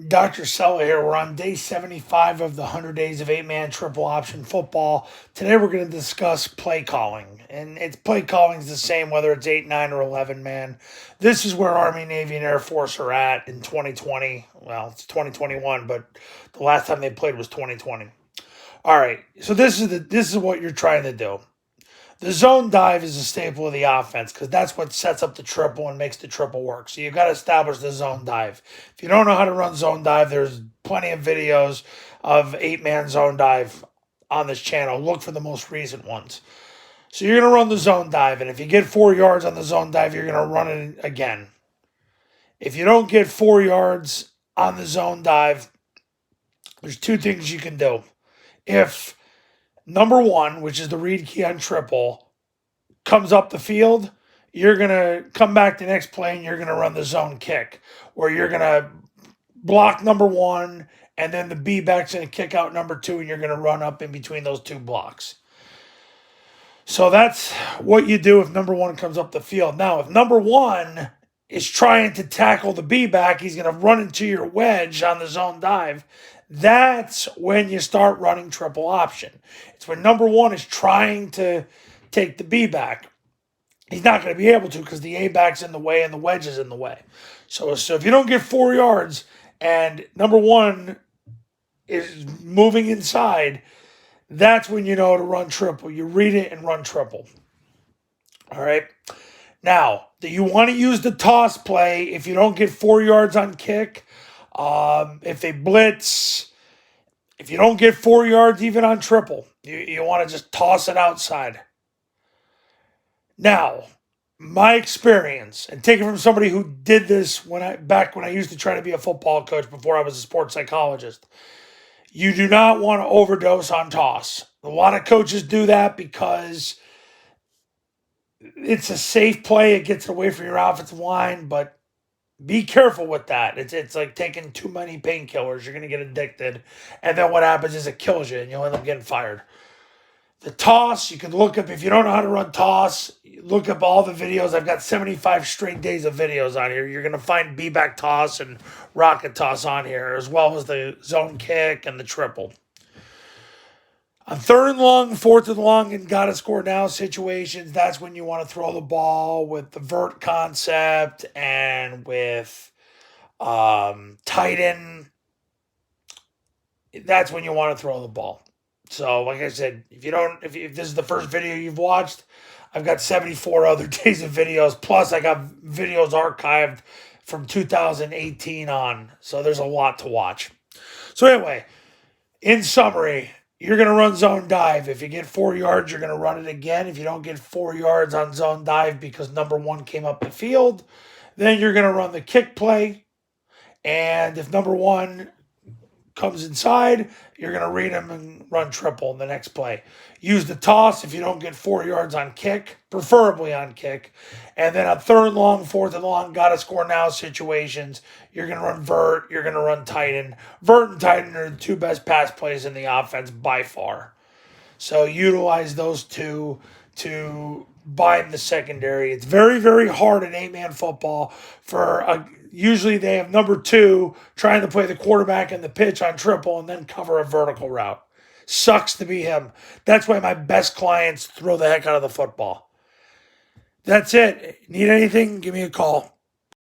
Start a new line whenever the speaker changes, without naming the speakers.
Dr. Sella here. We're on day 75 of the 100 days of 8-man triple option football. Today we're going to discuss play calling. And play calling is the same whether it's 8, 9, or 11 man. This is where Army, Navy, and Air Force are at in 2020. Well, it's 2021, but the last time they played was 2020. All right. So this is what you're trying to do. The zone dive is a staple of the offense because that's what sets up the triple and makes the triple work. So you've got to establish the zone dive. If you don't know how to run zone dive, there's plenty of videos of 8-man zone dive on this channel. Look for the most recent ones. So you're going to run the zone dive, and if you get 4 yards on the zone dive, you're going to run it again. If you don't get 4 yards on the zone dive, there's two things you can do. If number one, which is the read key on triple, comes up the field, you're going to come back the next play and you're going to run the zone kick, where you're going to block number one, and then the B back's going to kick out number two, and you're going to run up in between those two blocks. So that's what you do if number one comes up the field. Now, if number one is trying to tackle the B back, he's going to run into your wedge on the zone dive. That's when you start running triple option. It's when number one is trying to take the B back. He's not going to be able to because the A back's in the way and the wedge is in the way. So if you don't get 4 yards and number one is moving inside, that's when you know to run triple. You read it and run triple. All right. Now, do you want to use the toss play if you don't get 4 yards on kick? If they blitz, if you don't get 4 yards even on triple, you want to just toss it outside. Now, my experience, and take it from somebody who did this back when I used to try to be a football coach before I was a sports psychologist, you do not want to overdose on toss. A lot of coaches do that because it's a safe play. It gets away from your offensive line, but be careful with that. It's like taking too many painkillers. You're going to get addicted. And then what happens is it kills you and you'll end up getting fired. The toss, you can look up, if you don't know how to run toss, look up all the videos. I've got 75 straight days of videos on here. You're going to find B-back toss and rocket toss on here, as well as the zone kick and the triple. On 3rd and long, 4th and long, and got to score now situations, that's when you want to throw the ball with the vert concept and with tight end. That's when you want to throw the ball. So, like I said, if this is the first video you've watched, I've got 74 other days of videos. Plus, I got videos archived from 2018 on. So there's a lot to watch. So anyway, in summary, you're going to run zone dive. If you get 4 yards, you're going to run it again. If you don't get 4 yards on zone dive because number one came up the field, then you're going to run the kick play. And if number one comes inside, you're going to read him and run triple in the next play. Use the toss if you don't get 4 yards on kick, preferably on kick. And then on 3rd and long, 4th and long, got to score now situations, you're going to run vert, you're going to run tight end. Vert and tight end are the two best pass plays in the offense by far. So utilize those two to bind the secondary. It's very, very hard in 8-man football usually they have number two trying to play the quarterback in the pitch on triple and then cover a vertical route. Sucks to be him. That's why my best clients throw the heck out of the football. That's it. Need anything? Give me a call.